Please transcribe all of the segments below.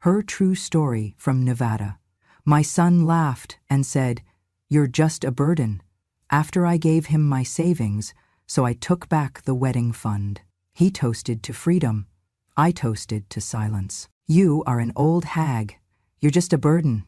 Her true story from Nevada. My son laughed and said, "You're just a burden," after I gave him my savings, so I took back the wedding fund. He toasted to freedom. I toasted to silence. You are an old hag. You're just a burden.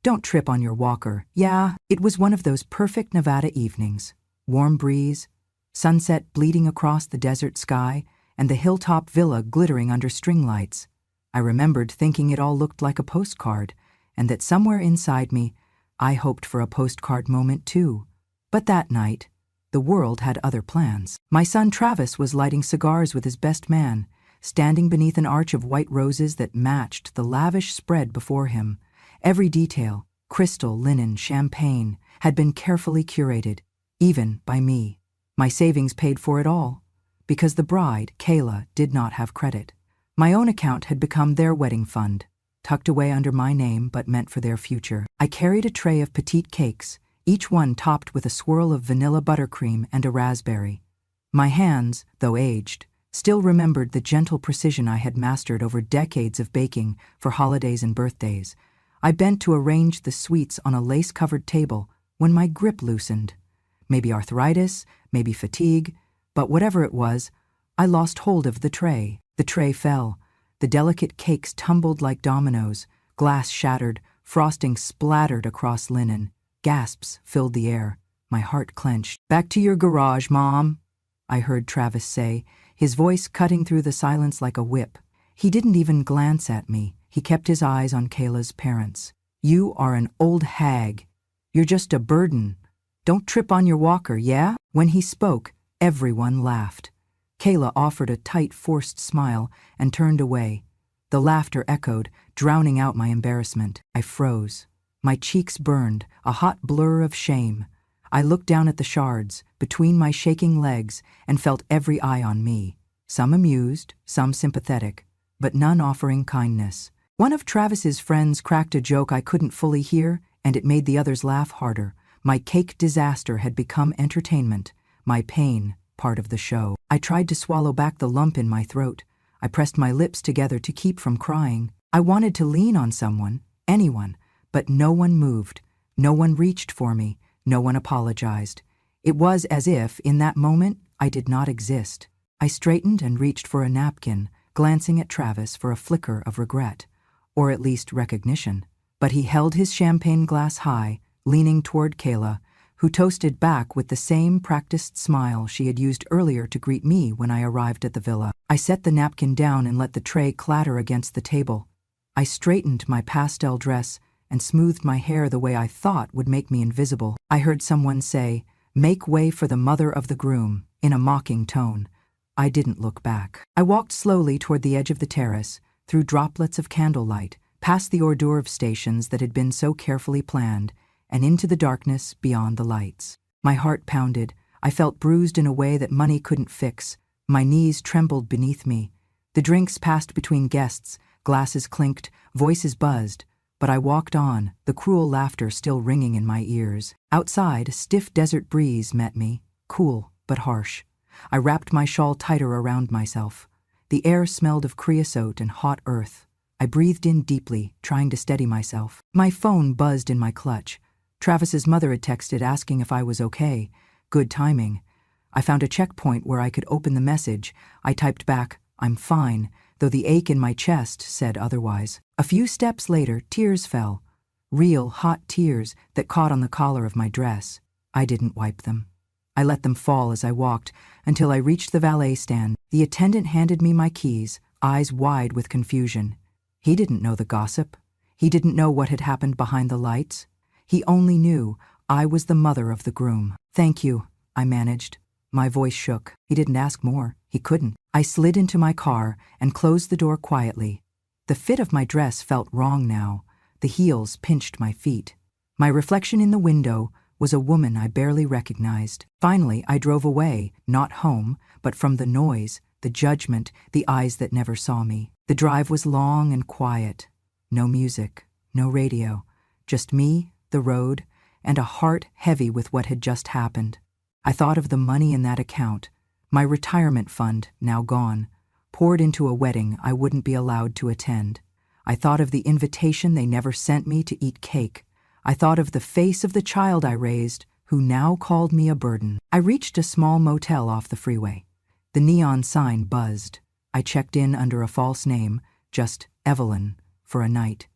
Don't trip on your walker. Yeah, it was one of those perfect Nevada evenings. Warm breeze, sunset bleeding across the desert sky, and the hilltop villa glittering under string lights. I remembered thinking it all looked like a postcard, and that somewhere inside me, I hoped for a postcard moment too. But that night, the world had other plans. My son Travis was lighting cigars with his best man, standing beneath an arch of white roses that matched the lavish spread before him. Every detail, crystal, linen, champagne, had been carefully curated, even by me. My savings paid for it all, because the bride, Kayla, did not have credit. My own account had become their wedding fund, tucked away under my name but meant for their future. I carried a tray of petite cakes, each one topped with a swirl of vanilla buttercream and a raspberry. My hands, though aged, still remembered the gentle precision I had mastered over decades of baking for holidays and birthdays. I bent to arrange the sweets on a lace-covered table when my grip loosened. Maybe arthritis, maybe fatigue, but whatever it was, I lost hold of the tray. The tray fell. The delicate cakes tumbled like dominoes, glass shattered, frosting splattered across linen. Gasps filled the air. My heart clenched. "Back to your garage, Mom," I heard Travis say, his voice cutting through the silence like a whip. He didn't even glance at me. He kept his eyes on Kayla's parents. "You are an old hag. You're just a burden. Don't trip on your walker, yeah?" When he spoke, everyone laughed. Kayla offered a tight, forced smile and turned away. The laughter echoed, drowning out my embarrassment. I froze. My cheeks burned, a hot blur of shame. I looked down at the shards, between my shaking legs, and felt every eye on me. Some amused, some sympathetic, but none offering kindness. One of Travis's friends cracked a joke I couldn't fully hear, and it made the others laugh harder. My cake disaster had become entertainment, my pain part of the show. I tried to swallow back the lump in my throat. I pressed my lips together to keep from crying. I wanted to lean on someone, anyone, but no one moved. No one reached for me. No one apologized. It was as if, in that moment, I did not exist. I straightened and reached for a napkin, glancing at Travis for a flicker of regret, or at least recognition. But he held his champagne glass high, leaning toward Kayla, who toasted back with the same practiced smile she had used earlier to greet me when I arrived at the villa. I set the napkin down and let the tray clatter against the table. I straightened my pastel dress and smoothed my hair the way I thought would make me invisible. I heard someone say, "Make way for the mother of the groom," in a mocking tone. I didn't look back. I walked slowly toward the edge of the terrace, through droplets of candlelight, past the hors d'oeuvre stations that had been so carefully planned, and into the darkness beyond the lights. My heart pounded. I felt bruised in a way that money couldn't fix. My knees trembled beneath me. The drinks passed between guests, glasses clinked, voices buzzed. But I walked on, the cruel laughter still ringing in my ears. Outside, a stiff desert breeze met me, cool but harsh. I wrapped my shawl tighter around myself. The air smelled of creosote and hot earth. I breathed in deeply, trying to steady myself. My phone buzzed in my clutch. Travis's mother had texted asking if I was okay. Good timing. I found a checkpoint where I could open the message. I typed back, "I'm fine," though the ache in my chest said otherwise. A few steps later, tears fell. Real, hot tears that caught on the collar of my dress. I didn't wipe them. I let them fall as I walked until I reached the valet stand. The attendant handed me my keys, eyes wide with confusion. He didn't know the gossip. He didn't know what had happened behind the lights. He only knew I was the mother of the groom. "Thank you," I managed. My voice shook. He didn't ask more. He couldn't. I slid into my car and closed the door quietly. The fit of my dress felt wrong now. The heels pinched my feet. My reflection in the window was a woman I barely recognized. Finally, I drove away, not home, but from the noise, the judgment, the eyes that never saw me. The drive was long and quiet. No music, no radio, just me, the road, and a heart heavy with what had just happened. I thought of the money in that account, my retirement fund, now gone, poured into a wedding I wouldn't be allowed to attend. I thought of the invitation they never sent me to eat cake. I thought of the face of the child I raised, who now called me a burden. I reached a small motel off the freeway. The neon sign buzzed. I checked in under a false name, just Evelyn, for a night.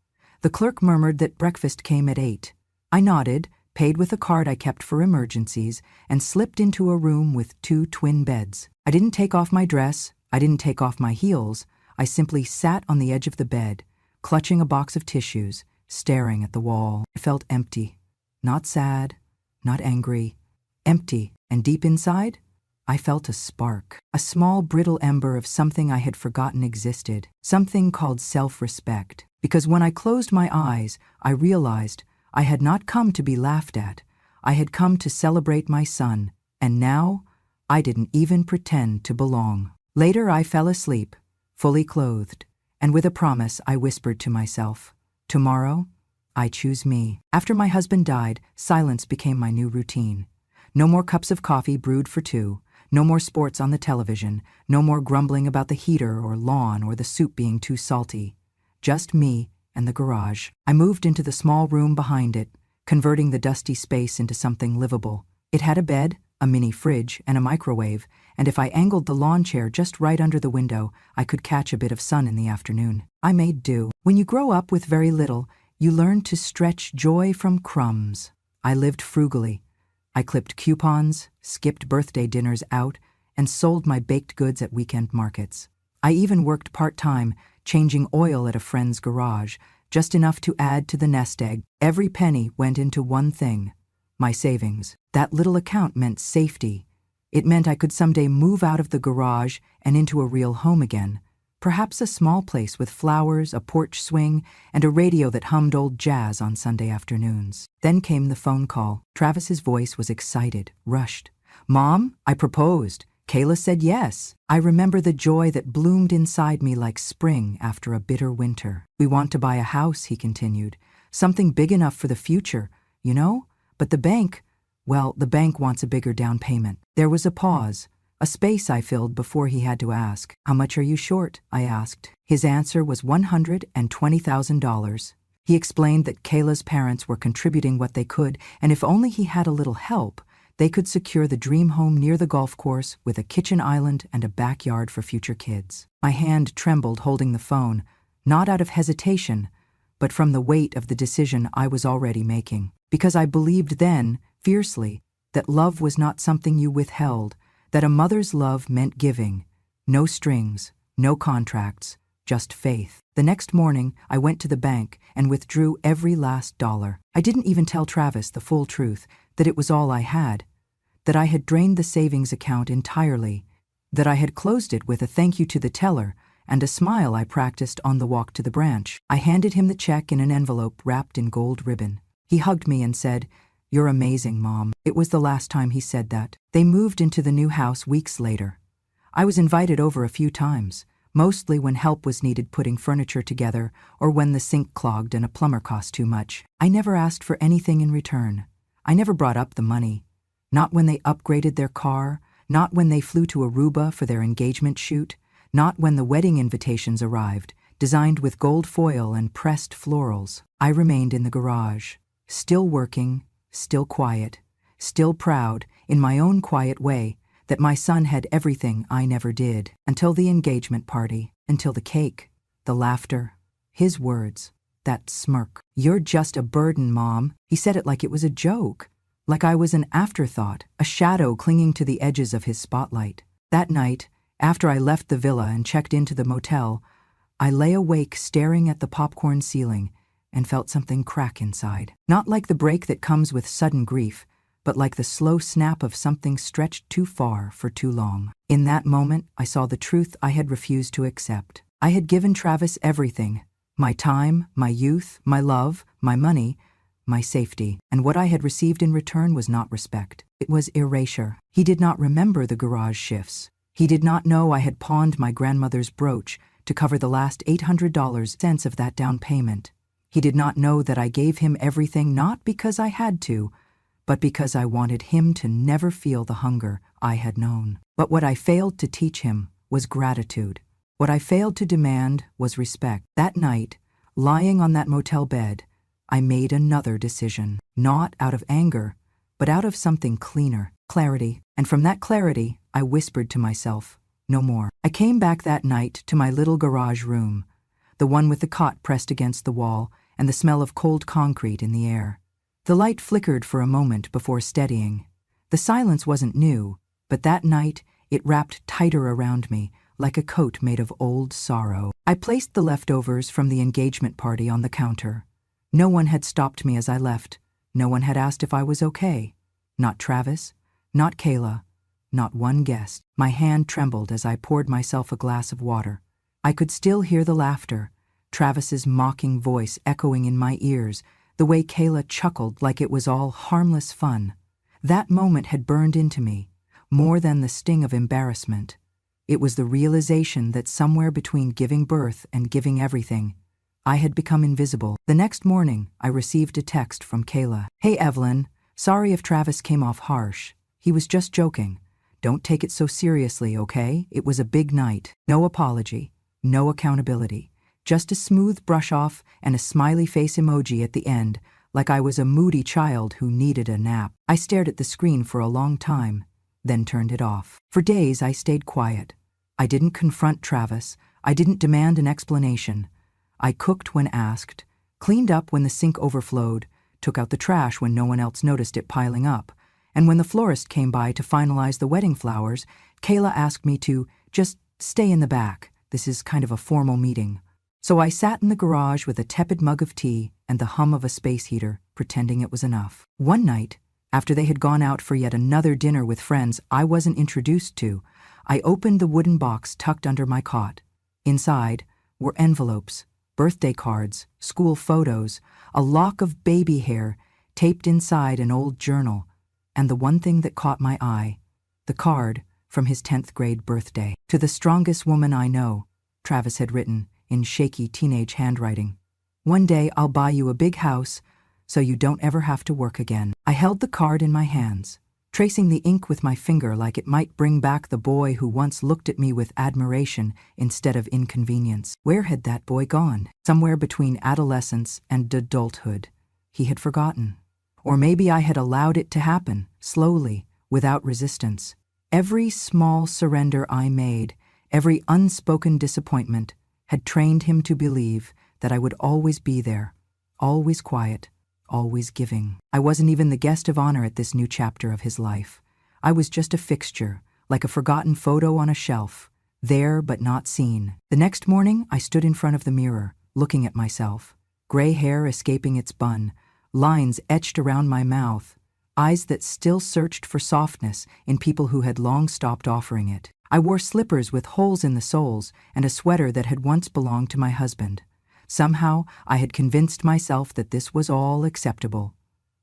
The clerk murmured that breakfast came at 8. I nodded, paid with a card I kept for emergencies, and slipped into a room with 2 twin beds. I didn't take off my dress, I didn't take off my heels, I simply sat on the edge of the bed, clutching a box of tissues, staring at the wall. I felt empty. Not sad, not angry. Empty, and deep inside, I felt a spark. A small brittle ember of something I had forgotten existed. Something called self-respect. Because when I closed my eyes, I realized I had not come to be laughed at. I had come to celebrate my son, and now I didn't even pretend to belong. Later I fell asleep, fully clothed, and with a promise I whispered to myself, tomorrow, I choose me. After my husband died, silence became my new routine. No more cups of coffee brewed for 2, no more sports on the television, no more grumbling about the heater or lawn or the soup being too salty. Just me and the garage. I moved into the small room behind it, converting the dusty space into something livable. It had a bed, a mini fridge, and a microwave, and if I angled the lawn chair just right under the window, I could catch a bit of sun in the afternoon. I made do. When you grow up with very little, you learn to stretch joy from crumbs. I lived frugally. I clipped coupons, skipped birthday dinners out, and sold my baked goods at weekend markets. I even worked part-time, changing oil at a friend's garage, just enough to add to the nest egg. Every penny went into one thing, my savings. That little account meant safety. It meant I could someday move out of the garage and into a real home again. Perhaps a small place with flowers, a porch swing, and a radio that hummed old jazz on Sunday afternoons. Then came the phone call. Travis's voice was excited, rushed. "Mom, I proposed. Kayla said yes." I remember the joy that bloomed inside me like spring after a bitter winter. "We want to buy a house," he continued. "Something big enough for the future, you know? But the bank wants a bigger down payment." There was a pause. A space I filled before he had to ask. "How much are you short?" I asked. His answer was $120,000. He explained that Kayla's parents were contributing what they could, and if only he had a little help, they could secure the dream home near the golf course with a kitchen island and a backyard for future kids. My hand trembled holding the phone, not out of hesitation, but from the weight of the decision I was already making. Because I believed then, fiercely, that love was not something you withheld, that a mother's love meant giving. No strings, no contracts, just faith. The next morning, I went to the bank and withdrew every last dollar. I didn't even tell Travis the full truth, that it was all I had, that I had drained the savings account entirely, that I had closed it with a thank you to the teller and a smile I practiced on the walk to the branch. I handed him the check in an envelope wrapped in gold ribbon. He hugged me and said, "You're amazing, Mom." It was the last time he said that. They moved into the new house weeks later. I was invited over a few times, mostly when help was needed putting furniture together or when the sink clogged and a plumber cost too much. I never asked for anything in return. I never brought up the money. Not when they upgraded their car, not when they flew to Aruba for their engagement shoot, not when the wedding invitations arrived, designed with gold foil and pressed florals. I remained in the garage, still working, still quiet, still proud, in my own quiet way, that my son had everything I never did, until the engagement party, until the cake, the laughter, his words, that smirk. "You're just a burden, Mom." He said it like it was a joke, like I was an afterthought, a shadow clinging to the edges of his spotlight. That night, after I left the villa and checked into the motel, I lay awake staring at the popcorn ceiling and felt something crack inside. Not like the break that comes with sudden grief, but like the slow snap of something stretched too far for too long. In that moment, I saw the truth I had refused to accept. I had given Travis everything: my time, my youth, my love, my money, my safety. And what I had received in return was not respect. It was erasure. He did not remember the garage shifts. He did not know I had pawned my grandmother's brooch to cover the last $800 of that down payment. He did not know that I gave him everything not because I had to, but because I wanted him to never feel the hunger I had known. But what I failed to teach him was gratitude. What I failed to demand was respect. That night, lying on that motel bed, I made another decision. Not out of anger, but out of something cleaner, clarity. And from that clarity, I whispered to myself, no more. I came back that night to my little garage room, the one with the cot pressed against the wall and the smell of cold concrete in the air. The light flickered for a moment before steadying. The silence wasn't new, but that night it wrapped tighter around me, like a coat made of old sorrow. I placed the leftovers from the engagement party on the counter. No one had stopped me as I left. No one had asked if I was okay. Not Travis, not Kayla, not one guest. My hand trembled as I poured myself a glass of water. I could still hear the laughter, Travis's mocking voice echoing in my ears, the way Kayla chuckled like it was all harmless fun. That moment had burned into me, more than the sting of embarrassment. It was the realization that somewhere between giving birth and giving everything, I had become invisible. The next morning, I received a text from Kayla. Hey Evelyn, sorry if Travis came off harsh. He was just joking. Don't take it so seriously, okay? It was a big night. No apology, no accountability. Just a smooth brush off and a smiley face emoji at the end, like I was a moody child who needed a nap. I stared at the screen for a long time, then turned it off. For days I stayed quiet. I didn't confront Travis. I didn't demand an explanation. I cooked when asked, cleaned up when the sink overflowed, took out the trash when no one else noticed it piling up, and when the florist came by to finalize the wedding flowers, Kayla asked me to just stay in the back. This is kind of a formal meeting. So I sat in the garage with a tepid mug of tea and the hum of a space heater, pretending it was enough. One night, after they had gone out for yet another dinner with friends I wasn't introduced to, I opened the wooden box tucked under my cot. Inside were envelopes, birthday cards, school photos, a lock of baby hair taped inside an old journal, and the one thing that caught my eye, the card from his 10th grade birthday. To the strongest woman I know, Travis had written in shaky teenage handwriting. One day I'll buy you a big house so you don't ever have to work again. I held the card in my hands, tracing the ink with my finger like it might bring back the boy who once looked at me with admiration instead of inconvenience. Where had that boy gone? Somewhere between adolescence and adulthood. He had forgotten. Or maybe I had allowed it to happen, slowly, without resistance. Every small surrender I made, every unspoken disappointment, had trained him to believe that I would always be there, always quiet, always giving. I wasn't even the guest of honor at this new chapter of his life. I was just a fixture, like a forgotten photo on a shelf, there but not seen. The next morning, I stood in front of the mirror, looking at myself, gray hair escaping its bun, lines etched around my mouth, eyes that still searched for softness in people who had long stopped offering it. I wore slippers with holes in the soles and a sweater that had once belonged to my husband. Somehow, I had convinced myself that this was all acceptable,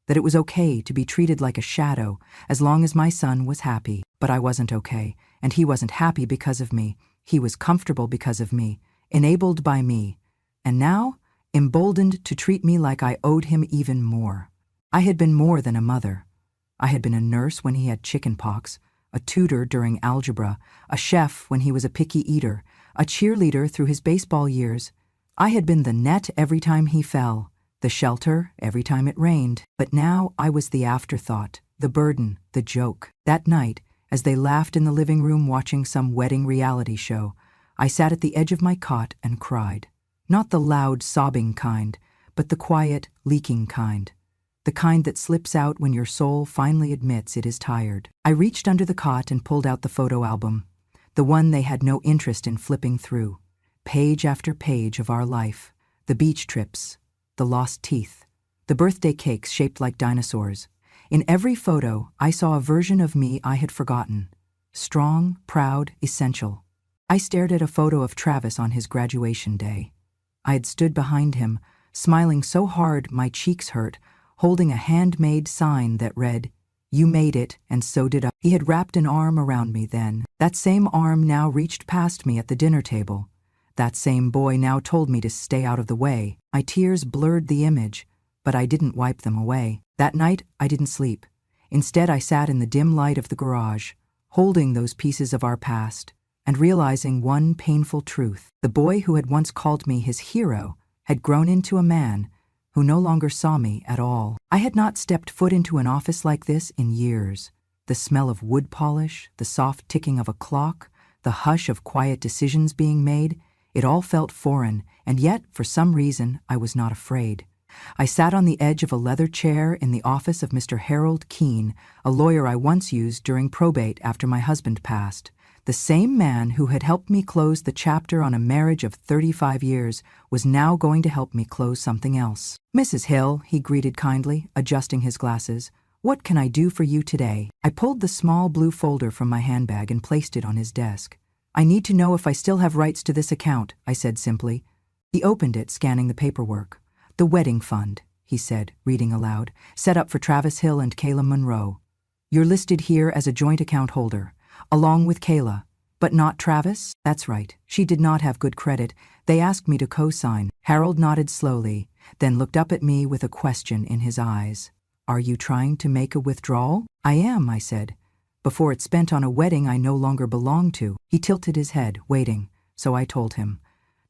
that it was okay to be treated like a shadow as long as my son was happy. But I wasn't okay, and he wasn't happy because of me. He was comfortable because of me, enabled by me, and now emboldened to treat me like I owed him even more. I had been more than a mother. I had been a nurse when he had chicken pox, a tutor during algebra, a chef when he was a picky eater, a cheerleader through his baseball years. I had been the net every time he fell, the shelter every time it rained. But now I was the afterthought, the burden, the joke. That night, as they laughed in the living room watching some wedding reality show, I sat at the edge of my cot and cried. Not the loud, sobbing kind, but the quiet, leaking kind. The kind that slips out when your soul finally admits it is tired. I reached under the cot and pulled out the photo album, the one they had no interest in flipping through. Page after page of our life, the beach trips, the lost teeth, the birthday cakes shaped like dinosaurs. In every photo, I saw a version of me I had forgotten. Strong, proud, essential. I stared at a photo of Travis on his graduation day. I had stood behind him, smiling so hard my cheeks hurt, holding a handmade sign that read, "You made it, and so did I." He had wrapped an arm around me then. That same arm now reached past me at the dinner table. That same boy now told me to stay out of the way. My tears blurred the image, but I didn't wipe them away. That night, I didn't sleep. Instead, I sat in the dim light of the garage, holding those pieces of our past, and realizing one painful truth. The boy who had once called me his hero had grown into a man who no longer saw me at all. I had not stepped foot into an office like this in years. The smell of wood polish, the soft ticking of a clock, the hush of quiet decisions being made, it all felt foreign, and yet, for some reason, I was not afraid. I sat on the edge of a leather chair in the office of Mr. Harold Keene, a lawyer I once used during probate after my husband passed. The same man who had helped me close the chapter on a marriage of 35 years was now going to help me close something else. "Mrs. Hill," he greeted kindly, adjusting his glasses, "what can I do for you today?" I pulled the small blue folder from my handbag and placed it on his desk. "I need to know if I still have rights to this account," I said simply. He opened it, scanning the paperwork. "The wedding fund," he said, reading aloud, "set up for Travis Hill and Kayla Monroe. You're listed here as a joint account holder, along with Kayla, but not Travis?" "That's right. She did not have good credit. They asked me to co-sign." Harold nodded slowly, then looked up at me with a question in his eyes. "Are you trying to make a withdrawal?" "I am," I said. "Before it's spent on a wedding I no longer belong to." He tilted his head, waiting, so I told him.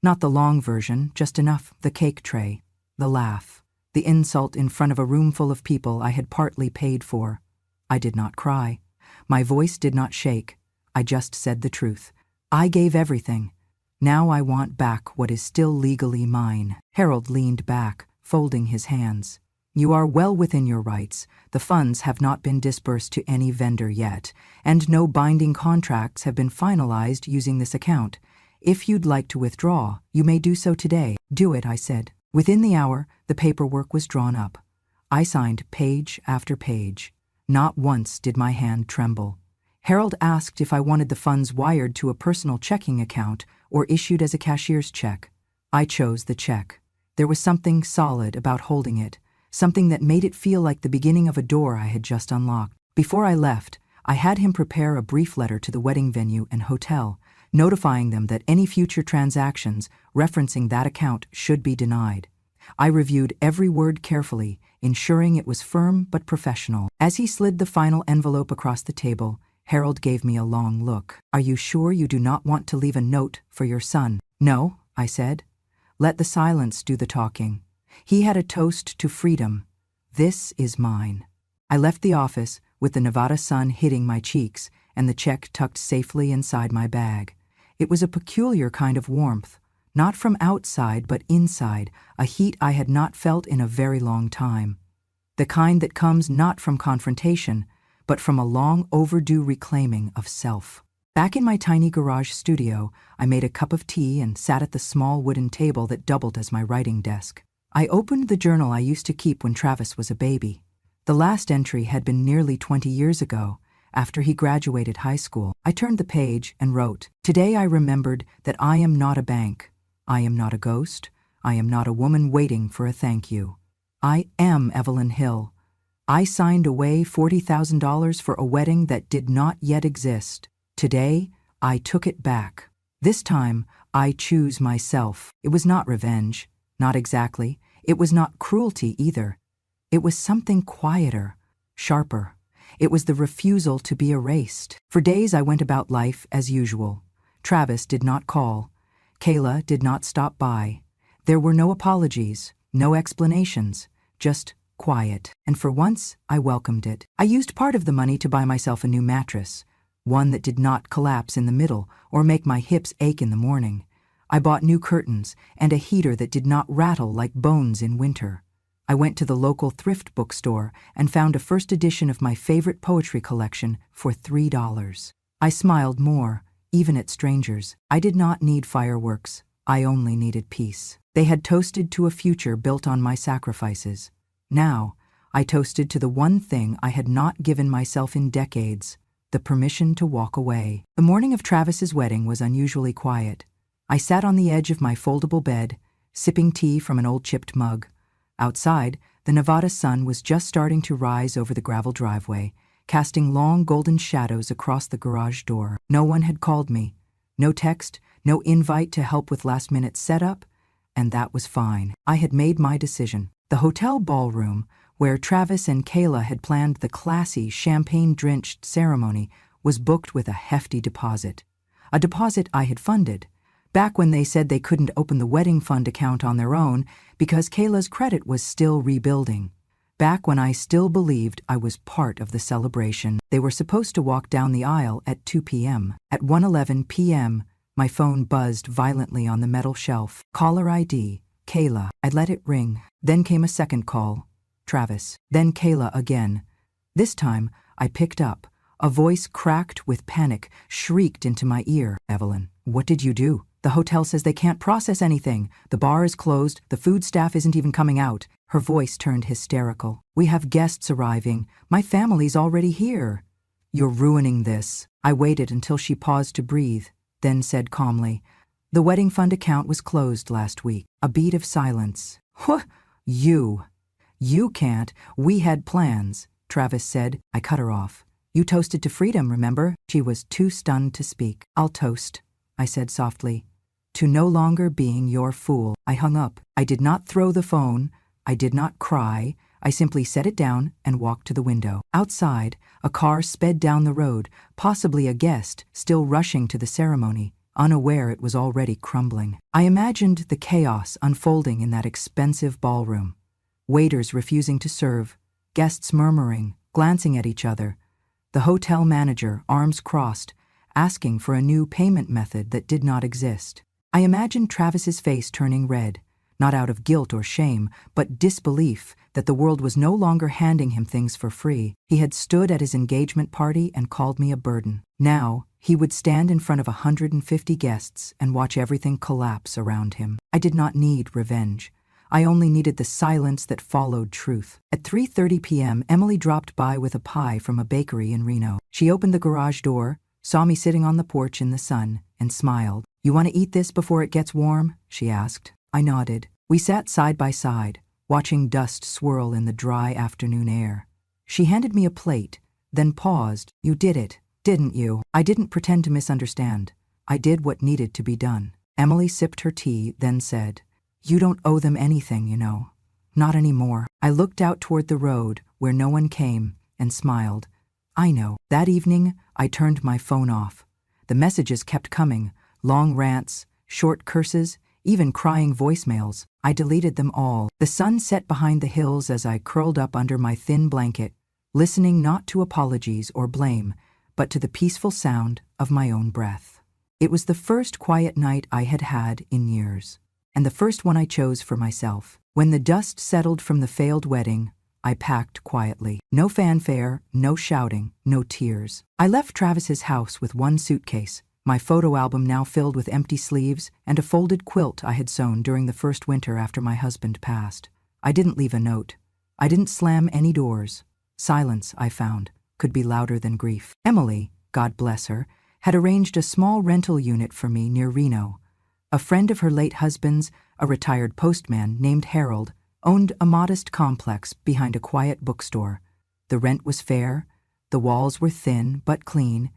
Not the long version, just enough, the cake tray, the laugh, the insult in front of a room full of people I had partly paid for. I did not cry. My voice did not shake. I just said the truth. I gave everything. Now I want back what is still legally mine. Harold leaned back, folding his hands. "You are well within your rights. The funds have not been disbursed to any vendor yet, and no binding contracts have been finalized using this account. If you'd like to withdraw, you may do so today." "Do it," I said. Within the hour, the paperwork was drawn up. I signed page after page. Not once did my hand tremble. Harold asked if I wanted the funds wired to a personal checking account or issued as a cashier's check. I chose the check. There was something solid about holding it, something that made it feel like the beginning of a door I had just unlocked. Before I left, I had him prepare a brief letter to the wedding venue and hotel, notifying them that any future transactions referencing that account should be denied. I reviewed every word carefully, ensuring it was firm but professional. As he slid the final envelope across the table, Harold gave me a long look. "Are you sure you do not want to leave a note for your son?" "No," I said. "Let the silence do the talking." He had a toast to freedom. "This is mine." I left the office with the Nevada sun hitting my cheeks and the check tucked safely inside my bag. It was a peculiar kind of warmth, not from outside but inside, a heat I had not felt in a very long time. The kind that comes not from confrontation, but from a long overdue reclaiming of self. Back in my tiny garage studio, I made a cup of tea and sat at the small wooden table that doubled as my writing desk. I opened the journal I used to keep when Travis was a baby. The last entry had been nearly 20 years ago, after he graduated high school. I turned the page and wrote, "Today I remembered that I am not a bank. I am not a ghost. I am not a woman waiting for a thank you. I am Evelyn Hill. I signed away $40,000 for a wedding that did not yet exist. Today, I took it back. This time, I choose myself." It was not revenge. Not exactly. It was not cruelty either. It was something quieter, sharper. It was the refusal to be erased. For days I went about life as usual. Travis did not call. Kayla did not stop by. There were no apologies, no explanations, just quiet. And for once, I welcomed it. I used part of the money to buy myself a new mattress, one that did not collapse in the middle or make my hips ache in the morning. I bought new curtains and a heater that did not rattle like bones in winter. I went to the local thrift bookstore and found a first edition of my favorite poetry collection for $3. I smiled more, even at strangers. I did not need fireworks. I only needed peace. They had toasted to a future built on my sacrifices. Now, I toasted to the one thing I had not given myself in decades, the permission to walk away. The morning of Travis's wedding was unusually quiet. I sat on the edge of my foldable bed, sipping tea from an old chipped mug. Outside, the Nevada sun was just starting to rise over the gravel driveway, casting long golden shadows across the garage door. No one had called me. No text, no invite to help with last-minute setup, and that was fine. I had made my decision. The hotel ballroom, where Travis and Kayla had planned the classy, champagne-drenched ceremony, was booked with a hefty deposit. A deposit I had funded, Back when they said they couldn't open the wedding fund account on their own because Kayla's credit was still rebuilding. Back when I still believed I was part of the celebration. They were supposed to walk down the aisle at 2 p.m. At 1:11 p.m., my phone buzzed violently on the metal shelf. Caller ID, Kayla. I let it ring. Then came a second call. Travis. Then Kayla again. This time, I picked up. A voice cracked with panic shrieked into my ear. Evelyn, what did you do? The hotel says they can't process anything. The bar is closed. The food staff isn't even coming out. Her voice turned hysterical. We have guests arriving. My family's already here. You're ruining this. I waited until she paused to breathe, then said calmly, the wedding fund account was closed last week. A beat of silence. Huh, you can't. We had plans, Travis said. I cut her off. You toasted to freedom, remember? She was too stunned to speak. I'll toast, I said softly, to no longer being your fool. I hung up. I did not throw the phone. I did not cry. I simply set it down and walked to the window. Outside, a car sped down the road, possibly a guest still rushing to the ceremony, unaware it was already crumbling. I imagined the chaos unfolding in that expensive ballroom. Waiters refusing to serve, guests murmuring, glancing at each other. The hotel manager, arms crossed, asking for a new payment method that did not exist. I imagined Travis's face turning red, not out of guilt or shame, but disbelief that the world was no longer handing him things for free. He had stood at his engagement party and called me a burden. Now, he would stand in front of 150 guests and watch everything collapse around him. I did not need revenge. I only needed the silence that followed truth. At 3:30 p.m., Emily dropped by with a pie from a bakery in Reno. She opened the garage door, saw me sitting on the porch in the sun, and smiled. You want to eat this before it gets warm? She asked. I nodded. We sat side by side, watching dust swirl in the dry afternoon air. She handed me a plate, then paused. You did it, didn't you? I didn't pretend to misunderstand. I did what needed to be done. Emily sipped her tea, then said, You don't owe them anything, you know. Not anymore. I looked out toward the road, where no one came, and smiled. I know. That evening, I turned my phone off. The messages kept coming, long rants, short curses, even crying voicemails. I deleted them all. The sun set behind the hills as I curled up under my thin blanket, listening not to apologies or blame, but to the peaceful sound of my own breath. It was the first quiet night I had had in years, and the first one I chose for myself. When the dust settled from the failed wedding, I packed quietly. No fanfare, no shouting, no tears. I left Travis's house with one suitcase, my photo album now filled with empty sleeves, and a folded quilt I had sewn during the first winter after my husband passed. I didn't leave a note. I didn't slam any doors. Silence, I found, could be louder than grief. Emily, God bless her, had arranged a small rental unit for me near Reno. A friend of her late husband's, a retired postman named Harold, owned a modest complex behind a quiet bookstore. The rent was fair, the walls were thin but clean,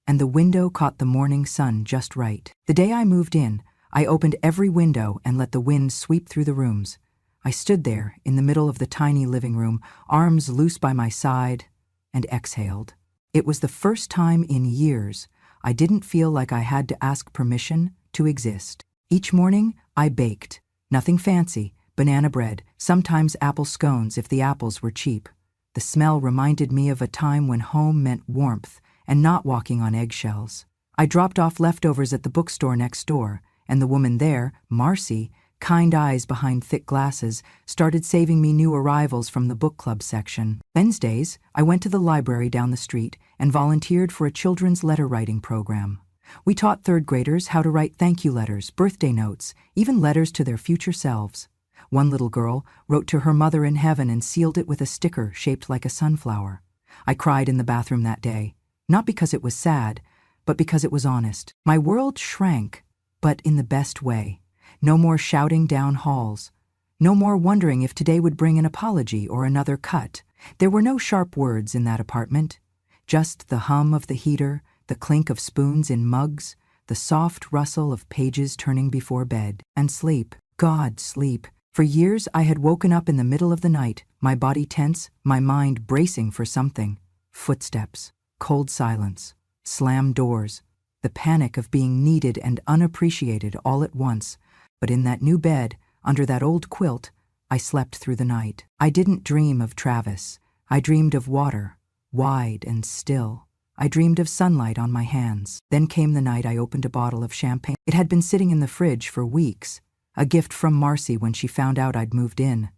and the window caught the morning sun just right. The day I moved in, I opened every window and let the wind sweep through the rooms. I stood there in the middle of the tiny living room, arms loose by my side, and exhaled. It was the first time in years I didn't feel like I had to ask permission to exist. Each morning, I baked. Nothing fancy, banana bread, sometimes apple scones if the apples were cheap. The smell reminded me of a time when home meant warmth and not walking on eggshells. I dropped off leftovers at the bookstore next door, and the woman there, Marcy, kind eyes behind thick glasses, started saving me new arrivals from the book club section. Wednesdays, I went to the library down the street and volunteered for a children's letter writing program. We taught third graders how to write thank you letters, birthday notes, even letters to their future selves. One little girl wrote to her mother in heaven and sealed it with a sticker shaped like a sunflower. I cried in the bathroom that day, not because it was sad, but because it was honest. My world shrank, but in the best way. No more shouting down halls. No more wondering if today would bring an apology or another cut. There were no sharp words in that apartment. Just the hum of the heater, the clink of spoons in mugs, the soft rustle of pages turning before bed, and sleep. God, sleep. For years I had woken up in the middle of the night, my body tense, my mind bracing for something. Footsteps, cold silence, slammed doors, the panic of being needed and unappreciated all at once. But in that new bed, under that old quilt, I slept through the night. I didn't dream of Travis. I dreamed of water, wide and still. I dreamed of sunlight on my hands. Then came the night I opened a bottle of champagne. It had been sitting in the fridge for weeks, a gift from Marcy when she found out I'd moved in.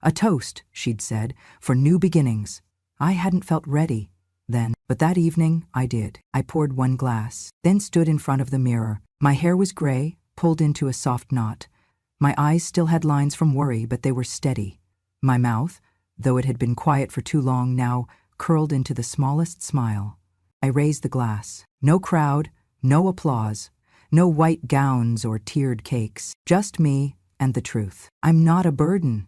A toast, she'd said, for new beginnings. I hadn't felt ready then, but that evening I did. I poured one glass, then stood in front of the mirror. My hair was gray, pulled into a soft knot. My eyes still had lines from worry, but they were steady. My mouth, though it had been quiet for too long, now curled into the smallest smile. I raised the glass. No crowd, no applause, no white gowns or tiered cakes, just me and the truth. I'm not a burden,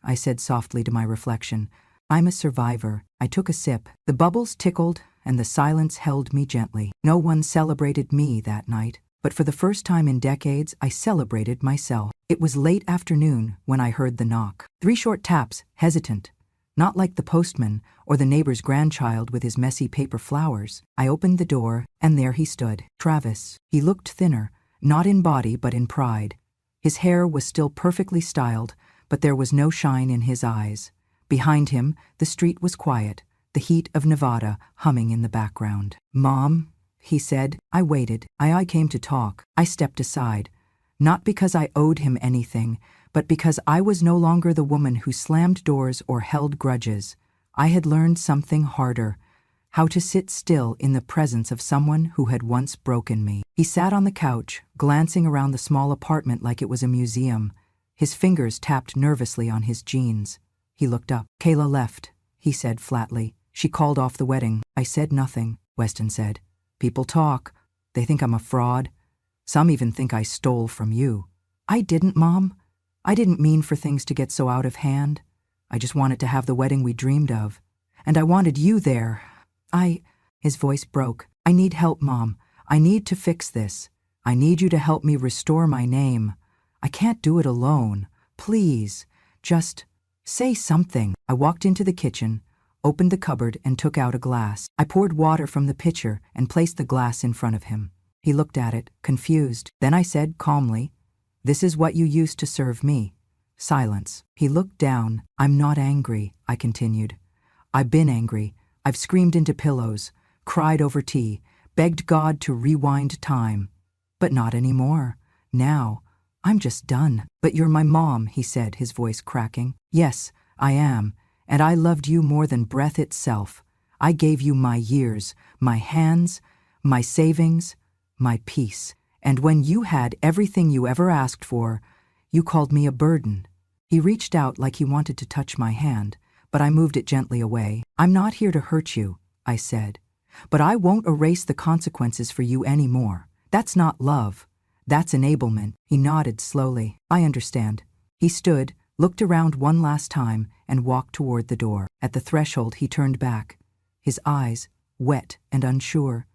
I said softly to my reflection. I'm a survivor. I took a sip. The bubbles tickled, and the silence held me gently. No one celebrated me that night, but for the first time in decades, I celebrated myself. It was late afternoon when I heard the knock. 3 short taps, hesitant. Not like the postman or the neighbor's grandchild with his messy paper flowers. I opened the door, and there he stood. Travis. He looked thinner, not in body but in pride. His hair was still perfectly styled, but there was no shine in his eyes. Behind him, the street was quiet, the heat of Nevada humming in the background. "Mom," he said. I waited. I came to talk. I stepped aside. Not because I owed him anything, but because I was no longer the woman who slammed doors or held grudges. I had learned something harder, how to sit still in the presence of someone who had once broken me. He sat on the couch, glancing around the small apartment like it was a museum. His fingers tapped nervously on his jeans. He looked up. "Kayla left," he said flatly. "She called off the wedding." I said nothing, Weston said. "People talk. They think I'm a fraud. Some even think I stole from you." "I didn't, Mom. I didn't mean for things to get so out of hand. I just wanted to have the wedding we dreamed of. And I wanted you there. His voice broke. "I need help, Mom. I need to fix this. I need you to help me restore my name. I can't do it alone. Please, just say something." I walked into the kitchen, opened the cupboard, and took out a glass. I poured water from the pitcher and placed the glass in front of him. He looked at it, confused. Then I said calmly, "This is what you used to serve me." Silence. He looked down. "I'm not angry," I continued. "I've been angry. I've screamed into pillows, cried over tea, begged God to rewind time. But not anymore. Now, I'm just done." "But you're my mom," he said, his voice cracking. "Yes, I am, and I loved you more than breath itself. I gave you my years, my hands, my savings, my peace. And when you had everything you ever asked for, you called me a burden." He reached out like he wanted to touch my hand, but I moved it gently away. "I'm not here to hurt you," I said, "but I won't erase the consequences for you anymore. That's not love. That's enablement." He nodded slowly. "I understand." He stood, looked around one last time, and walked toward the door. At the threshold, he turned back. His eyes, wet and unsure,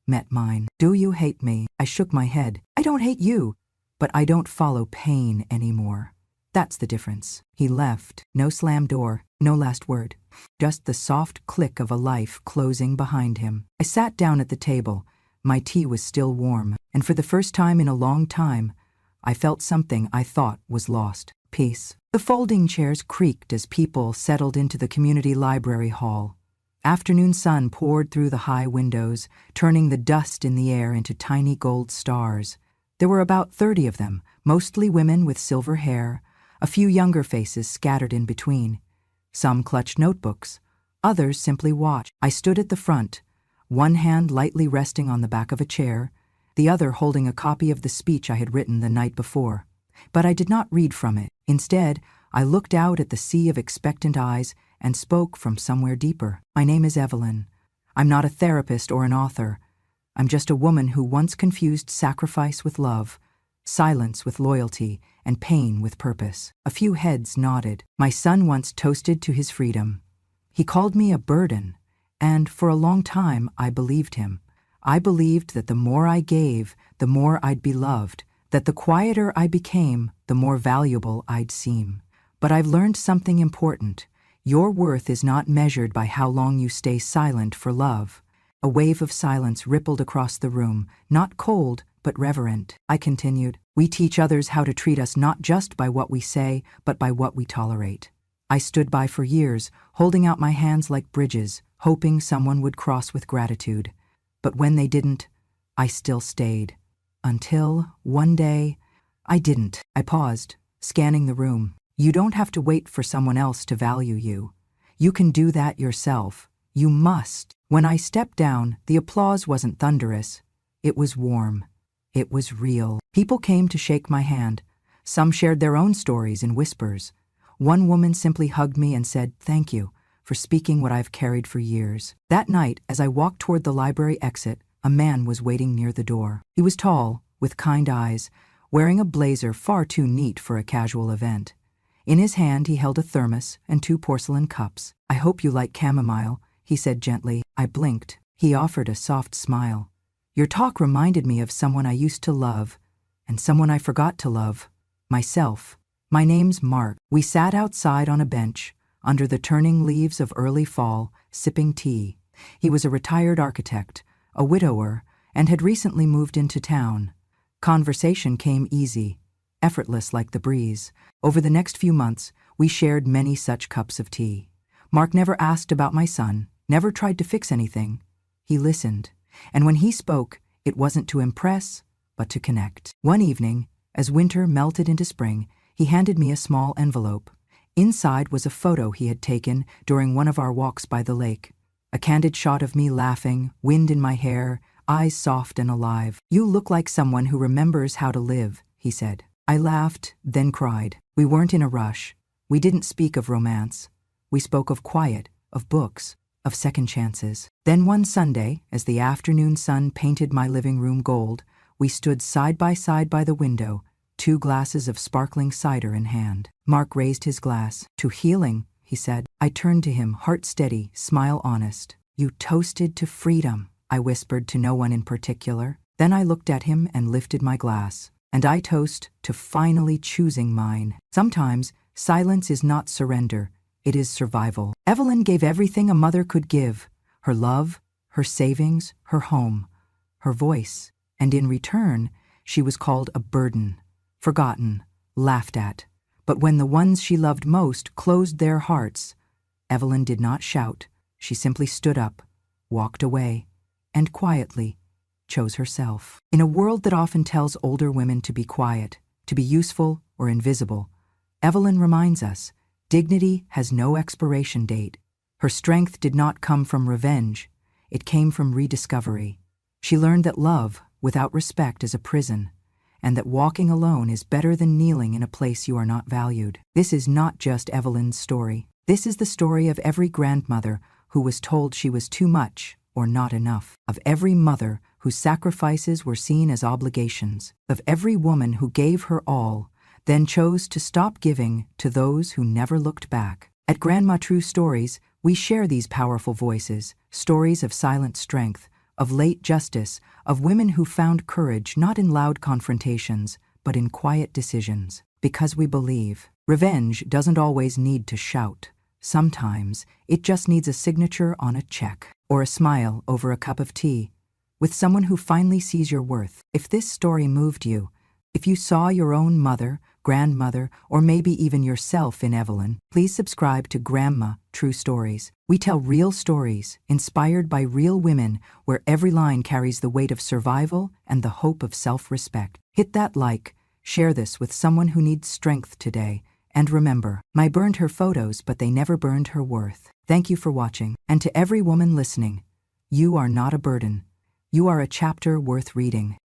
met mine. "Do you hate me?" I shook my head. "I don't hate you, but I don't follow pain anymore. That's the difference." He left. No slam door, no last word. Just the soft click of a life closing behind him. I sat down at the table. My tea was still warm, and for the first time in a long time, I felt something I thought was lost. Peace. The folding chairs creaked as people settled into the community library hall. Afternoon sun poured through the high windows, turning the dust in the air into tiny gold stars. There were about 30 of them, mostly women with silver hair, a few younger faces scattered in between. Some clutched notebooks, others simply watched. I stood at the front, one hand lightly resting on the back of a chair, the other holding a copy of the speech I had written the night before. But I did not read from it. Instead, I looked out at the sea of expectant eyes and spoke from somewhere deeper. "My name is Evelyn. I'm not a therapist or an author. I'm just a woman who once confused sacrifice with love, silence with loyalty, and pain with purpose." A few heads nodded. "My son once toasted to his freedom. He called me a burden, and for a long time I believed him. I believed that the more I gave, the more I'd be loved, that the quieter I became, the more valuable I'd seem. But I've learned something important. Your worth is not measured by how long you stay silent for love. A wave of silence rippled across the room, not cold, but reverent. I continued, "We teach others how to treat us not just by what we say, but by what we tolerate." I stood by for years, holding out my hands like bridges, hoping someone would cross with gratitude. But when they didn't, I still stayed. Until, one day, I didn't. I paused, scanning the room. You don't have to wait for someone else to value you. You can do that yourself. You must. When I stepped down, the applause wasn't thunderous. It was warm. It was real. People came to shake my hand. Some shared their own stories in whispers. One woman simply hugged me and said, "Thank you for speaking what I've carried for years." That night, as I walked toward the library exit, a man was waiting near the door. He was tall, with kind eyes, wearing a blazer far too neat for a casual event. In his hand he held a thermos and 2 porcelain cups. "I hope you like chamomile," he said gently. I blinked. He offered a soft smile. "Your talk reminded me of someone I used to love, and someone I forgot to love. Myself. My name's Mark." We sat outside on a bench, under the turning leaves of early fall, sipping tea. He was a retired architect, a widower, and had recently moved into town. Conversation came easy, effortless like the breeze. Over the next few months, we shared many such cups of tea. Mark never asked about my son, never tried to fix anything. He listened, and when he spoke, it wasn't to impress, but to connect. One evening, as winter melted into spring, he handed me a small envelope. Inside was a photo he had taken during one of our walks by the lake. A candid shot of me laughing, wind in my hair, eyes soft and alive. "You look like someone who remembers how to live," he said. I laughed, then cried. We weren't in a rush. We didn't speak of romance. We spoke of quiet, of books, of second chances. Then one Sunday, as the afternoon sun painted my living room gold, we stood side by the window, 2 glasses of sparkling cider in hand. Mark raised his glass. "To healing," he said. I turned to him, heart steady, smile honest. "You toasted to freedom," I whispered to no one in particular. Then I looked at him and lifted my glass. "And I toast to finally choosing mine." Sometimes, silence is not surrender, it is survival. Evelyn gave everything a mother could give: her love, her savings, her home, her voice. And in return, she was called a burden, forgotten, laughed at. But when the ones she loved most closed their hearts, Evelyn did not shout. She simply stood up, walked away, and quietly chose herself. In a world that often tells older women to be quiet, to be useful or invisible, Evelyn reminds us, dignity has no expiration date. Her strength did not come from revenge, it came from rediscovery. She learned that love, without respect, is a prison, and that walking alone is better than kneeling in a place you are not valued. This is not just Evelyn's story. This is the story of every grandmother who was told she was too much or not enough, of every mother whose sacrifices were seen as obligations, of every woman who gave her all, then chose to stop giving to those who never looked back. At Grandma True Stories, we share these powerful voices, stories of silent strength, of late justice, of women who found courage not in loud confrontations, but in quiet decisions. Because we believe revenge doesn't always need to shout. Sometimes it just needs a signature on a check, or a smile over a cup of tea, with someone who finally sees your worth. If this story moved you, if you saw your own mother, grandmother, or maybe even yourself in Evelyn, please subscribe to Grandma True Stories. We tell real stories, inspired by real women, where every line carries the weight of survival and the hope of self-respect. Hit that like, share this with someone who needs strength today, and remember, I burned her photos, but they never burned her worth. Thank you for watching, and to every woman listening, you are not a burden. You are a chapter worth reading.